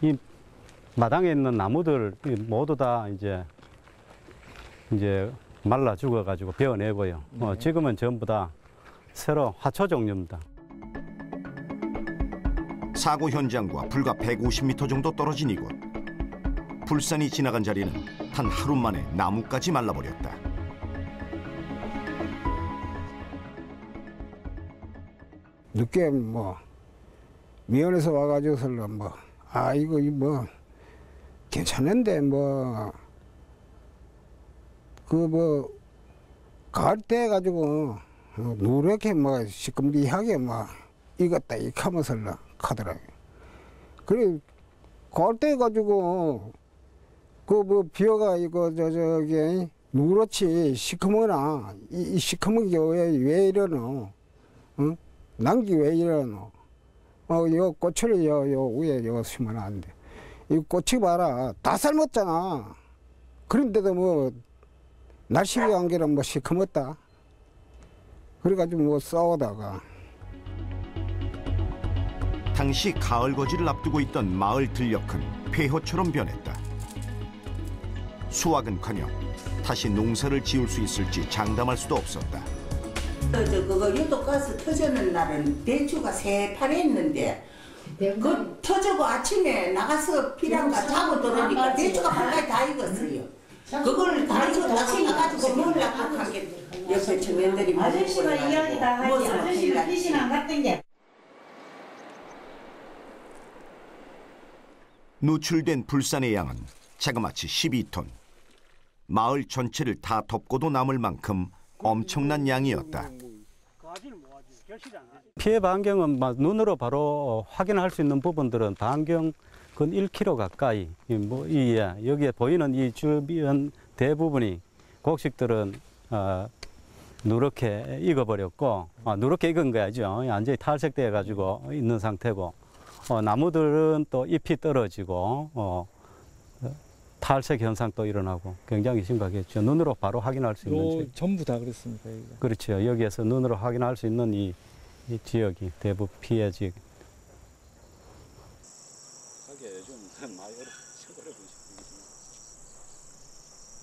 이 마당에 있는 나무들 모두 다 이제 말라 죽어가지고 베어내고요. 지금은 전부 다 새로 화초 종류입니다. 사고 현장과 불과 150m 정도 떨어진 이곳. 불산이 지나간 자리는 단 하루 만에 나무까지 말라버렸다. 늦게 미원에서 와가지고서 이거 괜찮은데 가을 때 해가지고 누렇게 시큼디하게 익었다 익하면서 하더라고요. 그래 가을 때 해가지고 비어가 이거 저기 누렇지 시커머나 이 시커먼 게 왜 이러노? 응? 난기 왜 이러노? 요 꽃을 요 위에 요 심으면 안 돼. 이 꽃이 봐라 다 삶았잖아. 그런데도 날씨가 안 게라 시커멓다. 그래가지고 싸우다가. 당시 가을 거지를 앞두고 있던 마을 들녘은 폐허처럼 변했다. 수확은커녕 다시 농사를 지을 수 있을지 장담할 수도 없었다. 그거 유독가스 터지는 날은 대추가 새파랬는데 그 터지고 아침에 나가서 피랑가 자고 들어오니까 대추가 발까지 다 익었어요. 그걸 다 익어 다 생겨가지고 먹으려고 한 게 옆에 청년들이 아저씨가 이야기 다 하지. 아저씨는 피신 안 갔던 게. 누출된 불산의 양은 자그마치 12톤. 마을 전체를 다 덮고도 남을 만큼 엄청난 양이었다. 피해 반경은 눈으로 바로 확인할 수 있는 부분들은 반경 근 1km 가까이. 여기에 보이는 이 주변 대부분이 곡식들은 누렇게 익어버렸고, 누렇게 익은 거야죠. 완전히 탈색돼 가지고 있는 상태고, 나무들은 또 잎이 떨어지고 탈색 현상도 일어나고 굉장히 심각했죠. 눈으로 바로 확인할 수 있는 전부 다 그렇습니까? 여기가? 그렇죠. 여기에서 눈으로 확인할 수 있는 이 지역이 대부분 피해 지역.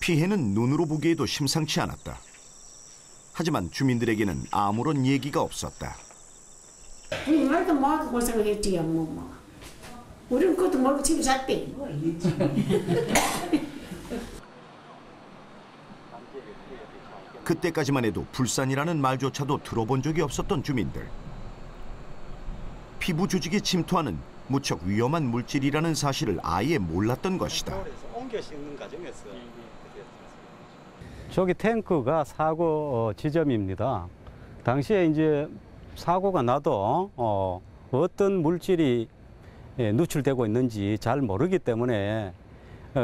피해는 눈으로 보기에도 심상치 않았다. 하지만 주민들에게는 아무런 얘기가 없었다. 말도 뭐하고 고생을 했지요, 우리는 그것도 모르고 집에 잤대. 그때까지만 해도 불산이라는 말조차도 들어본 적이 없었던 주민들. 피부 조직에 침투하는 무척 위험한 물질이라는 사실을 아예 몰랐던 것이다. 옮겨 싣는 과정에서 저기 탱크가 사고 지점입니다. 당시에 이제 사고가 나도 어떤 물질이 누출되고 있는지 잘 모르기 때문에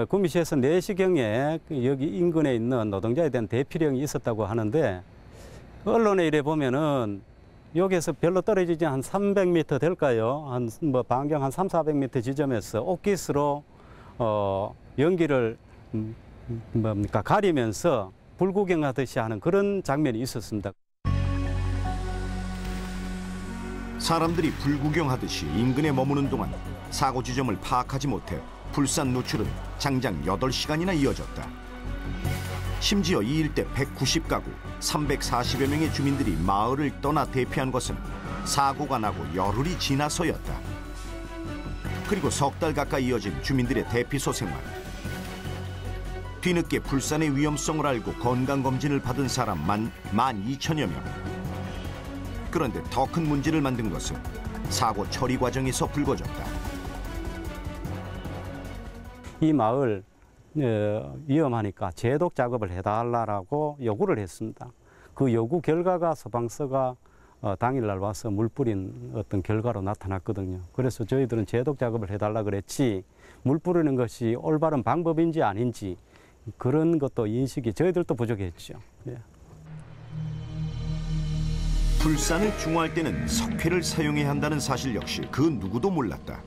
구미시에서 4시경에 여기 인근에 있는 노동자에 대한 대피령이 있었다고 하는데 언론에 이래 보면은 여기에서 별로 떨어지지 한 300m 될까요? 한 뭐 반경 한 300~400m 지점에서 옥기스로 연기를 뭡니까 가리면서 불구경하듯이 하는 그런 장면이 있었습니다. 사람들이 불구경하듯이 인근에 머무는 동안 사고 지점을 파악하지 못해 불산 누출은 장장 8시간이나 이어졌다. 심지어 이 일대 190가구 340여 명의 주민들이 마을을 떠나 대피한 것은 사고가 나고 열흘이 지나서였다. 그리고 석 달 가까이 이어진 주민들의 대피소 생활. 뒤늦게 불산의 위험성을 알고 건강검진을 받은 사람만 12,000여 명. 그런데 더 큰 문제를 만든 것은 사고 처리 과정에서 불거졌다. 이 마을 위험하니까 제독 작업을 해달라고 요구를 했습니다. 그 요구 결과가 소방서가 당일날 와서 물 뿌린 어떤 결과로 나타났거든요. 그래서 저희들은 제독 작업을 해달라 그랬지 물 뿌리는 것이 올바른 방법인지 아닌지 그런 것도 인식이 저희들도 부족했죠. 예. 불산을 중화할 때는 석회를 사용해야 한다는 사실 역시 그 누구도 몰랐다.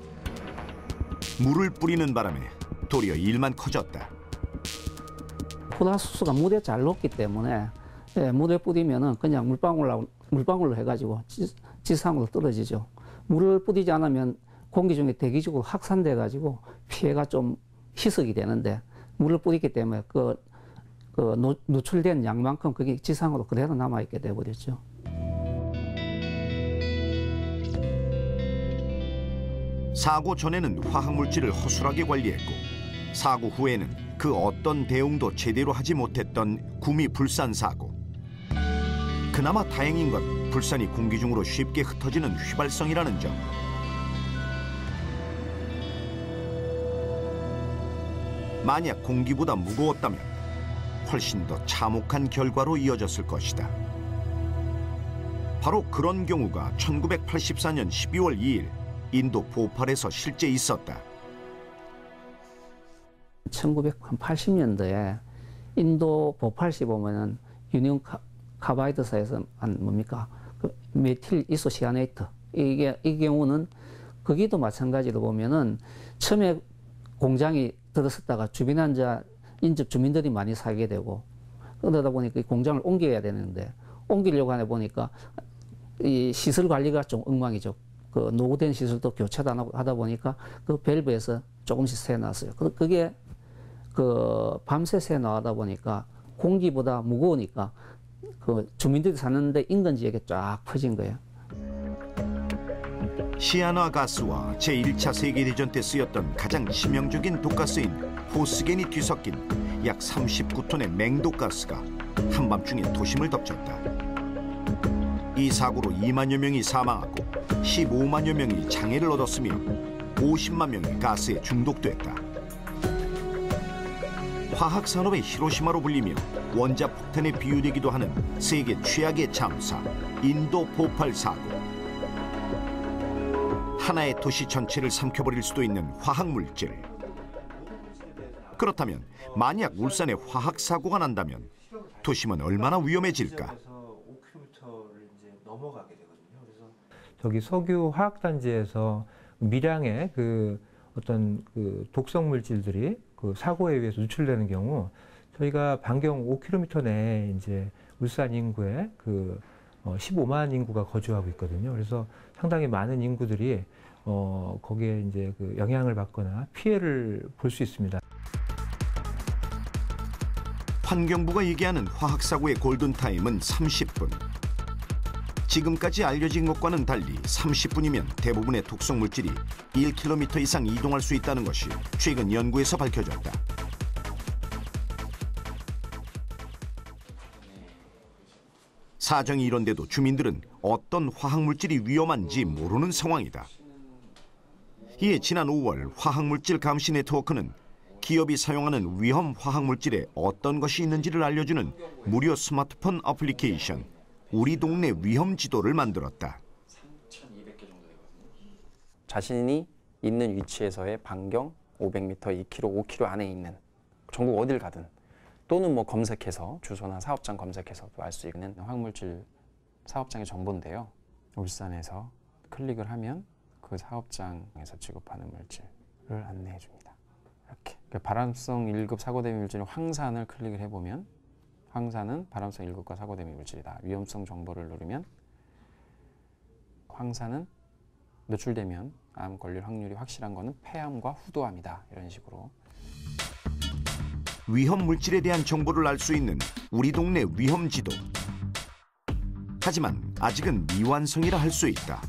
물을 뿌리는 바람에 도리어 일만 커졌다. 포도수수가 물에 잘 녹기 때문에 물에 뿌리면은 그냥 물방울로 해가지고 지상으로 떨어지죠. 물을 뿌리지 않으면 공기 중에 대기적으로 확산돼가지고 피해가 좀 희석이 되는데 물을 뿌리기 때문에 누출된 양만큼 그게 지상으로 그대로 남아있게 돼버렸죠. 사고 전에는 화학물질을 허술하게 관리했고 사고 후에는 그 어떤 대응도 제대로 하지 못했던 구미 불산 사고. 그나마 다행인 건 불산이 공기 중으로 쉽게 흩어지는 휘발성이라는 점. 만약 공기보다 무거웠다면 훨씬 더 참혹한 결과로 이어졌을 것이다. 바로 그런 경우가 1984년 12월 2일 인도 보팔에서 실제 있었다. 1980년도에 인도 보팔시 보면은 유니온 카바이드사에서 한 뭡니까 그 메틸 이소시아네이트 이 경우는 거기도 마찬가지로 보면은 처음에 공장이 들어섰다가 주변 환자 인접 주민들이 많이 살게 되고 그러다 보니까 이 공장을 옮겨야 되는데 옮기려고 하다 보니까 이 시설 관리가 좀 엉망이죠. 그 노후된 시설도 교체도 안 하고 하다 보니까 그 밸브에서 조금씩 새 나왔어요. 그게 그 밤새 새 나오다 보니까 공기보다 무거우니까 그 주민들이 사는데 인근 지역에 쫙 퍼진 거예요. 시아나 가스와 제1차 세계대전 때 쓰였던 가장 치명적인 독가스인 포스겐이 뒤섞인 약 39톤의 맹독가스가 한밤중에 도심을 덮쳤다. 이 사고로 2만여 명이 사망하고 15만여 명이 장애를 얻었으며 50만 명이 가스에 중독됐다. 화학산업의 히로시마로 불리며 원자폭탄에 비유되기도 하는 세계 최악의 참사, 인도 보팔 사고. 하나의 도시 전체를 삼켜버릴 수도 있는 화학물질. 그렇다면 만약 울산에 화학사고가 난다면 도심은 얼마나 위험해질까? 저기 석유 화학단지에서 밀양의 그 어떤 그 독성 물질들이 그 사고에 의해서 누출되는 경우 저희가 반경 5km 내에 이제 울산 인구에 그 15만 인구가 거주하고 있거든요. 그래서 상당히 많은 인구들이 거기에 이제 그 영향을 받거나 피해를 볼 수 있습니다. 환경부가 얘기하는 화학사고의 골든타임은 30분. 지금까지 알려진 것과는 달리 30분이면 대부분의 독성물질이 1km 이상 이동할 수 있다는 것이 최근 연구에서 밝혀졌다. 사정이 이런데도 주민들은 어떤 화학물질이 위험한지 모르는 상황이다. 이에 지난 5월 화학물질 감시 네트워크는 기업이 사용하는 위험 화학물질에 어떤 것이 있는지를 알려주는 무료 스마트폰 어플리케이션 우리 동네 위험 지도를 만들었다. 자신이 있는 위치에서의 반경 500m, 2km, 5km 안에 있는 전국 어딜 가든 또는 뭐 검색해서 주소나 사업장 검색해서도 알 수 있는 화학물질 사업장의 정보인데요. 울산에서 클릭을 하면 그 사업장에서 취급하는 물질을 안내해 줍니다. 이렇게 발암성 1급 사고대비 물질인 황산을 클릭을 해보면 황산은 발암성 1급과 사고대비 물질이다. 위험성 정보를 누르면 황산은 노출되면 암 걸릴 확률이 확실한 거는 폐암과 후두암이다. 이런 식으로. 위험 물질에 대한 정보를 알 수 있는 우리 동네 위험 지도. 하지만 아직은 미완성이라 할 수 있다.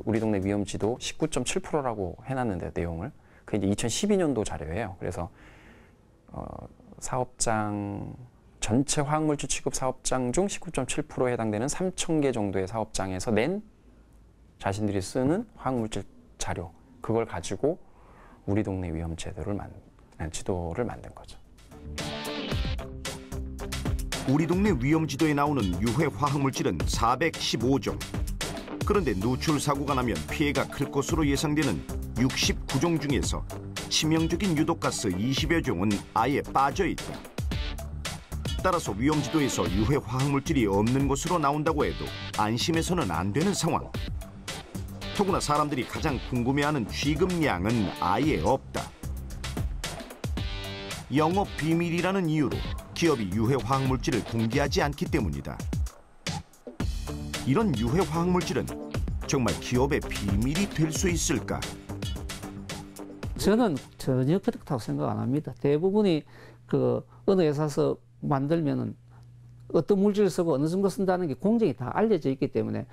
우리 동네 위험 지도 19.7%라고 해놨는데 내용을 그게 이제 2012년도 자료예요. 그래서 사업장 전체 화학물질 취급 사업장 중 19.7%에 해당되는 3,000개 정도의 사업장에서 낸 자신들이 쓰는 화학물질 자료 그걸 가지고 우리 동네 위험 지도를 만든 거죠. 우리 동네 위험 지도에 나오는 유해 화학물질은 415종. 그런데 누출 사고가 나면 피해가 클 것으로 예상되는 69종 중에서 치명적인 유독가스 20여 종은 아예 빠져 있다. 따라서 위험 지도에서 유해 화학물질이 없는 것으로 나온다고 해도 안심해서는 안 되는 상황. 더구나 사람들이 가장 궁금해하는 취급량은 아예 없다. 영업 비밀이라는 이유로 기업이 유해 화학물질을 공개하지 않기 때문이다. 이런 유해 화학물질은 정말 기업의 비밀이 될 수 있을까? 저는 전혀 그렇다고 생각 안 합니다. 대부분이 어느 회사에서 만들면은 어떤 물질을 쓰고 어느 정도 쓴다는 게 공정이 다 알려져 있기 때문에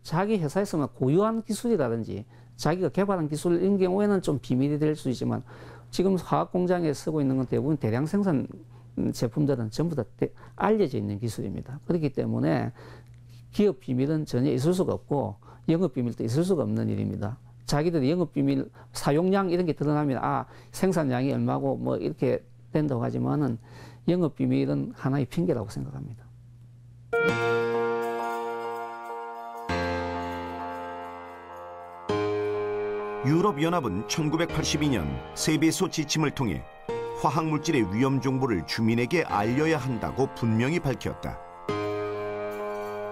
자기 회사에서만 고유한 기술이라든지 자기가 개발한 기술 이런 경우에는 좀 비밀이 될 수 있지만 지금 화학 공장에 쓰고 있는 건 대부분 대량 생산 제품들은 전부 다 알려져 있는 기술입니다. 그렇기 때문에 기업 비밀은 전혀 있을 수가 없고 영업 비밀도 있을 수가 없는 일입니다. 자기들의 영업 비밀, 사용량 이런 게 드러나면 생산량이 얼마고 뭐 이렇게 된다고 하지만은 영업 비밀은 하나의 핑계라고 생각합니다. 유럽연합은 1982년 세배소 지침을 통해 화학물질의 위험 정보를 주민에게 알려야 한다고 분명히 밝혔다.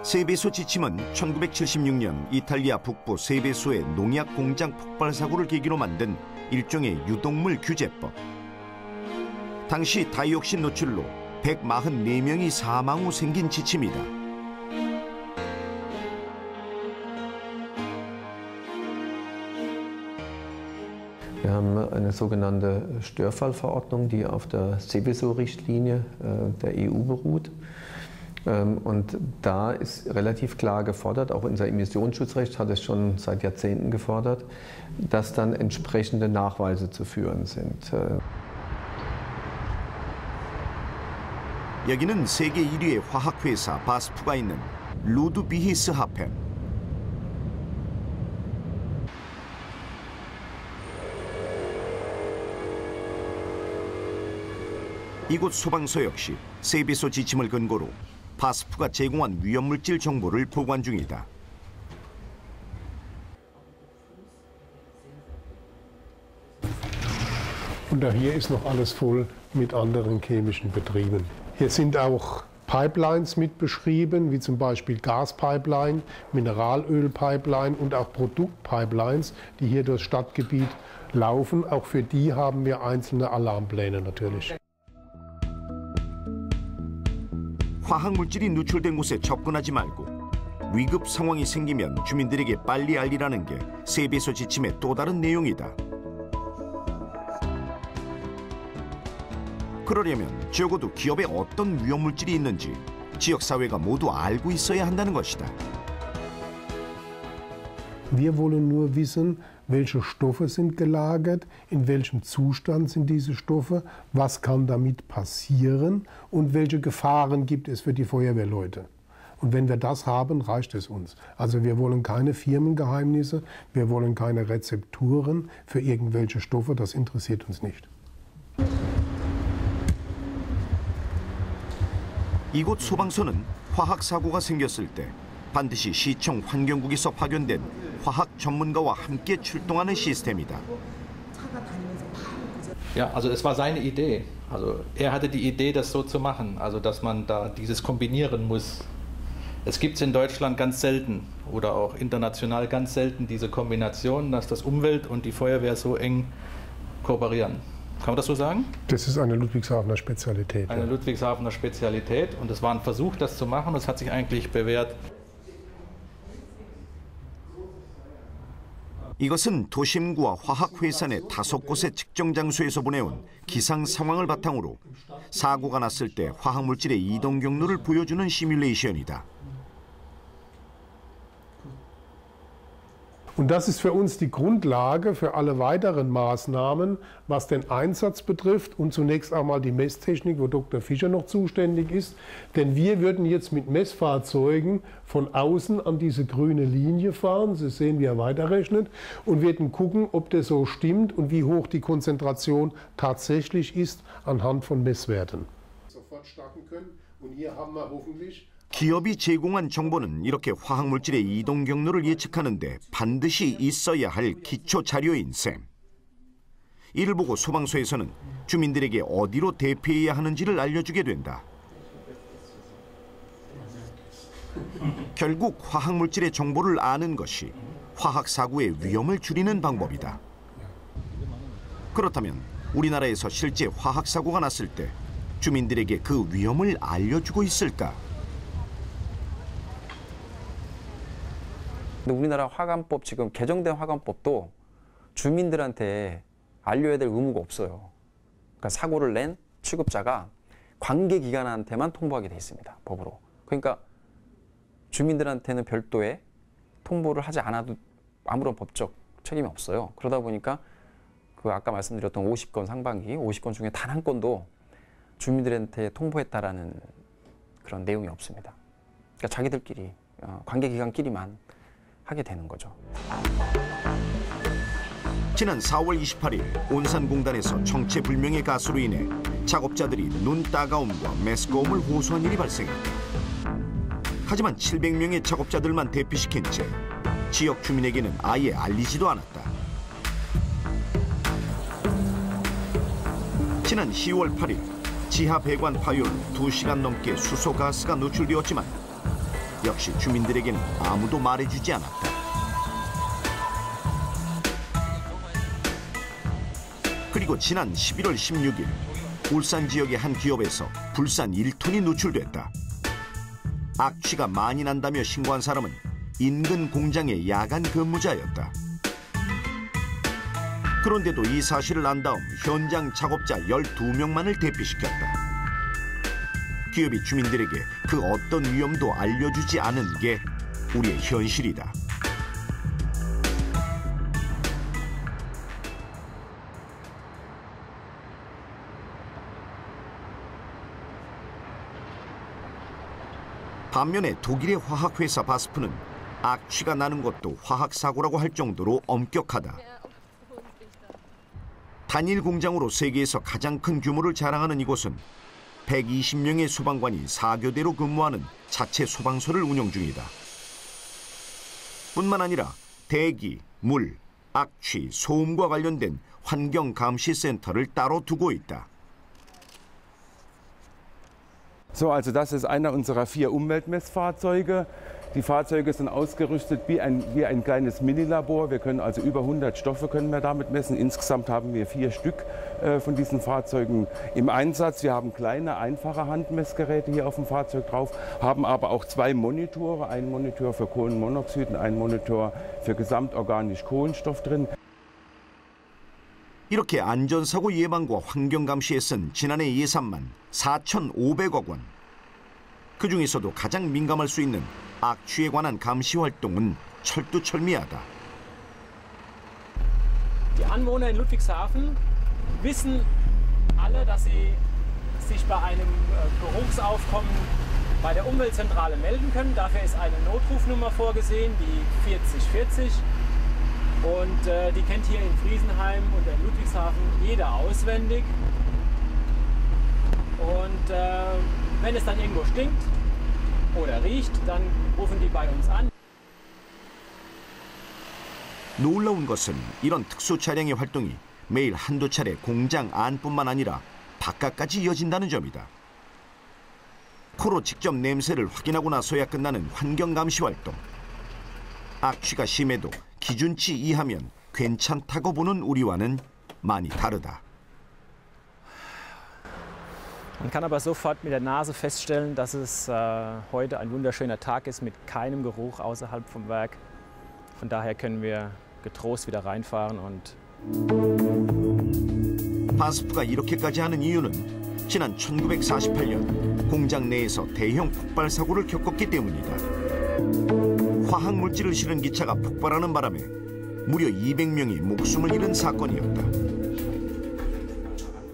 세배소 지침은 1976년 이탈리아 북부 세배소의 농약 공장 폭발 사고를 계기로 만든 일종의 유독물 규제법. 당시 다이옥신 노출로 144명이 사망 후 생긴 지침이다. Wir haben eine sogenannte Störfallverordnung, die auf der Seveso-Richtlinie der EU beruht. Und da ist relativ klar gefordert, auch unser Emissionsschutzrecht hat es schon seit Jahrzehnten gefordert, dass dann entsprechende Nachweise zu führen sind. 여기는 세계 1위의 화학회사 바스프가 있는 루드비히스하펜. 이곳 소방서 역시 세배소 지침을 근거로 바스프가 제공한 위험물질 정보를 보관 중이다. Und hier ist noch alles voll mit anderen chemischen Betrieben. Hier sind auch Pipelines mit beschrieben, wie zum Beispiel Gaspipeline, Mineralölpipeline und auch Produktpipelines, die hier durchs Stadtgebiet laufen. Auch für die haben wir einzelne Alarmpläne natürlich. 화학물질이 누출된 곳에 접근하지 말고 위급 상황이 생기면 주민들에게 빨리 알리라는 게 세배소 지침의 또 다른 내용이다. 그러려면 적어도 기업에 어떤 위험물질이 있는지 지역사회가 모두 알고 있어야 한다는 것이다. Wir wollen nur wissen, welche Stoffe sind gelagert, in welchem Zustand sind diese Stoffe, was kann damit passieren und welche Gefahren gibt es für die Feuerwehrleute. Und wenn wir das haben, reicht es uns. Also wir wollen keine Firmengeheimnisse, wir wollen keine Rezepturen für irgendwelche Stoffe, das interessiert uns nicht. 이곳 소방서는 화학 사고가 생겼을 때 반드시 시청 환경국에서 파견된 화학 전문가와 함께 출동하는 시스템이다. Ja, also es war seine Idee. Also er hatte die Idee, das so zu machen, also dass man da dieses kombinieren muss. Es gibt es in Deutschland ganz selten oder auch international ganz selten diese Kombination, dass das Umwelt und die Feuerwehr so eng kooperieren. Kann man das so sagen? Das ist eine Ludwigshafener Spezialität. Eine Ludwigshafener Spezialität und es war ein Versuch, das zu machen. Das hat sich eigentlich bewährt. 이것은 도심구와 화학회사 내 5곳의 측정 장소에서 보내온 기상 상황을 바탕으로 사고가 났을 때 화학물질의 이동 경로를 보여주는 시뮬레이션이다. Und das ist für uns die Grundlage für alle weiteren Maßnahmen, was den Einsatz betrifft und zunächst einmal die Messtechnik, wo Dr. Fischer noch zuständig ist. Denn wir würden jetzt mit Messfahrzeugen von außen an diese grüne Linie fahren, Sie sehen, wie er weiterrechnet, und würden gucken, ob das so stimmt und wie hoch die Konzentration tatsächlich ist anhand von Messwerten. Sofort starten können und hier haben wir hoffentlich 기업이 제공한 정보는 이렇게 화학물질의 이동 경로를 예측하는 데 반드시 있어야 할 기초 자료인 셈. 이를 보고 소방서에서는 주민들에게 어디로 대피해야 하는지를 알려주게 된다. 결국 화학물질의 정보를 아는 것이 화학사고의 위험을 줄이는 방법이다. 그렇다면 우리나라에서 실제 화학사고가 났을 때 주민들에게 그 위험을 알려주고 있을까? 근데 우리나라 화관법 지금 개정된 화관법도 주민들한테 알려야 될 의무가 없어요. 그러니까 사고를 낸 취급자가 관계기관한테만 통보하게 돼 있습니다. 법으로. 그러니까 주민들한테는 별도의 통보를 하지 않아도 아무런 법적 책임이 없어요. 그러다 보니까 그 아까 말씀드렸던 50건 상반기, 50건 중에 단 한 건도 주민들한테 통보했다라는 그런 내용이 없습니다. 그러니까 자기들끼리 관계기관끼리만 하게 되는 거죠. 지난 4월 28일 온산공단에서 정체불명의 가스로 인해 작업자들이 눈 따가움과 메스꺼움을 호소한 일이 발생했다. 하지만 700명의 작업자들만 대피시킨 채 지역 주민에게는 아예 알리지도 않았다. 지난 10월 8일 지하 배관 파열로 2시간 넘게 수소가스가 노출되었지만 역시 주민들에게는 아무도 말해주지 않았다. 그리고 지난 11월 16일 울산 지역의 한 기업에서 불산 1톤이 노출됐다. 악취가 많이 난다며 신고한 사람은 인근 공장의 야간 근무자였다. 그런데도 이 사실을 안 다음 현장 작업자 12명만을 대피시켰다. 기업이 주민들에게 그 어떤 위험도 알려주지 않은 게 우리의 현실이다. 반면에 독일의 화학회사 바스프는 악취가 나는 것도 화학사고라고 할 정도로 엄격하다. 단일 공장으로 세계에서 가장 큰 규모를 자랑하는 이곳은 120명의 소방관이 4교대로 근무하는 자체 소방서를 운영 중이다. 뿐만 아니라 대기, 물, 악취, 소음과 관련된 환경감시센터를 따로 두고 있다. So, also das ist einer unserer 4 Umweltmessfahrzeuge. Die Fahrzeuge sind ausgerüstet wie ein kleines Minilabor. Wir können also über 100 Stoffe können wir damit messen. Insgesamt haben wir 4 Stück von diesen Fahrzeugen im Einsatz. Wir haben kleine, einfache Handmessgeräte hier auf dem Fahrzeug drauf, haben aber auch 2 Monitore. Einen Monitor für Kohlenmonoxid und einen Monitor für gesamtorganisch Kohlenstoff drin. 이렇게 안전사고 예방과 환경감시에 쓴 지난해 예산만 4,500억 원. 그중에서도 가장 민감할 수 있는 악취에 관한 감시 활동은 철두철미하다. Die Anwohner in Ludwigshafen wissen alle, dass sie sich bei einem Geruchsaufkommen bei der Umweltzentrale melden können. Dafür ist eine Notrufnummer vorgesehen, die 4040. Und die kennt hier in Friesenheim und in Ludwigshafen jeder auswendig. Und wenn es dann irgendwo stinkt oder riecht, dann rufen die bei uns an. 놀라운 것은 이런 특수 차량의 활동이 매일 한두 차례 공장 안뿐만 아니라 바깥까지 이어진다는 점이다. 코로 직접 냄새를 확인하고 나서야 끝나는 환경감시 활동. 악취가 심해도 기준치 이하면 괜찮다고 보는 우리와는 많이 다르다. Man kann aber sofort mit der Nase feststellen, dass es heute ein wunderschöner Tag ist mit keinem Geruch außerhalb vom Werk. Von daher können wir getrost wieder reinfahren und 바스프가 이렇게까지 하는 이유는 지난 1948년 공장 내에서 대형 폭발 사고를 겪었기 때문이다. 화학 물질을 실은 기차가 폭발하는 바람에 무려 200명이 목숨을 잃은 사건이었다.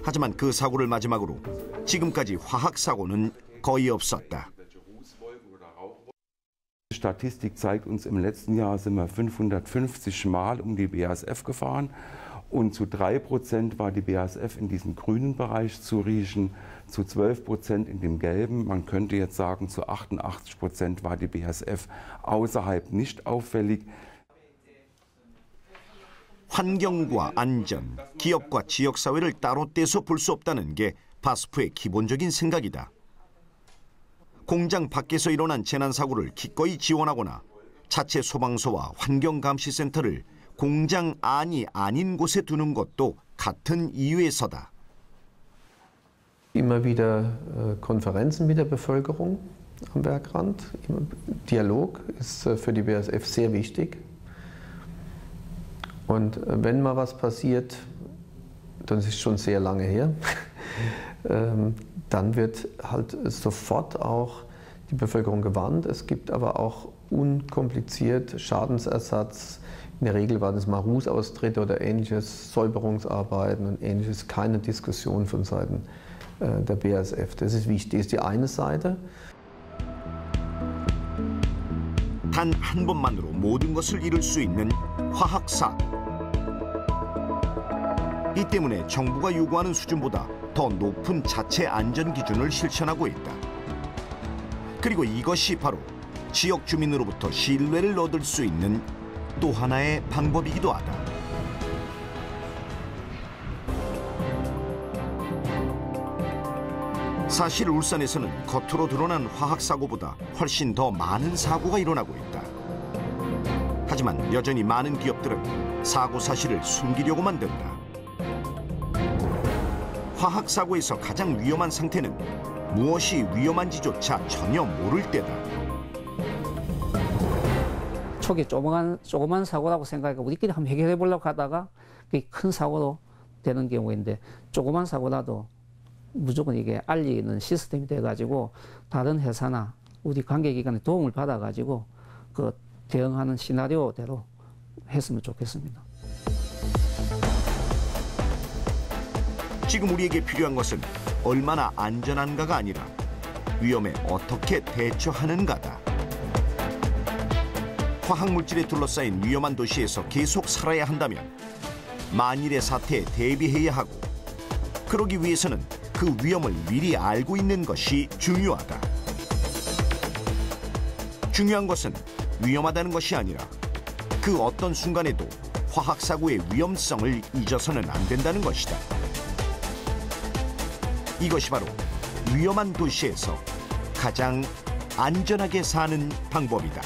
하지만 그 사고를 마지막으로 지금까지 화학 사고는 거의 없었다. Die Statistik zeigt uns, im letzten Jahr sind wir 550 Mal um die BASF gefahren und zu 3% war die BASF in diesem grünen Bereich zu riechen, zu 12% in dem gelben. Man könnte jetzt sagen, zu 88% war die BASF außerhalb nicht auffällig. 환경과 안전, 기업과 지역사회를 따로 떼서 볼 수 없다는 게 바스프의 기본적인 생각이다. 공장 밖에서 일어난 재난사고를 기꺼이 지원하거나 자체 소방서와 환경감시센터를 공장 안이 아닌 곳에 두는 것도 같은 이유에서다. Immer wieder Konferenzen mit der Bevölkerung am Bergrand. Dialog ist für die BASF sehr wichtig. Und wenn mal was passiert, dann ist es schon sehr lange her, dann wird halt sofort auch die Bevölkerung gewarnt. Es gibt aber auch unkompliziert Schadensersatz. In der Regel waren es mal Rußaustritte oder ähnliches, Säuberungsarbeiten und ähnliches. Keine Diskussion von Seiten der BASF. Das ist wichtig. Das ist die eine Seite. 단 한 번만으로 모든 것을 이룰 수 있는 화학사고. 이 때문에 정부가 요구하는 수준보다 더 높은 자체 안전 기준을 실천하고 있다. 그리고 이것이 바로 지역 주민으로부터 신뢰를 얻을 수 있는 또 하나의 방법이기도 하다. 사실 울산에서는 겉으로 드러난 화학사고보다 훨씬 더 많은 사고가 일어나고 있다. 하지만 여전히 많은 기업들은 사고 사실을 숨기려고만 든다. 화학사고에서 가장 위험한 상태는 무엇이 위험한지조차 전혀 모를 때다. 초기 조그만 사고라고 생각하고 우리끼리 한번 해결해 보려고 하다가 그게 큰 사고로 되는 경우인데 조그만 사고라도 무조건 이게 알리는 시스템이 돼가지고 다른 회사나 우리 관계기관의 도움을 받아가지고 그 대응하는 시나리오대로 했으면 좋겠습니다. 지금 우리에게 필요한 것은 얼마나 안전한가가 아니라 위험에 어떻게 대처하는가다. 화학물질에 둘러싸인 위험한 도시에서 계속 살아야 한다면 만일의 사태에 대비해야 하고 그러기 위해서는 그 위험을 미리 알고 있는 것이 중요하다. 중요한 것은 위험하다는 것이 아니라 그 어떤 순간에도 화학사고의 위험성을 잊어서는 안 된다는 것이다. 이것이 바로 위험한 도시에서 가장 안전하게 사는 방법이다.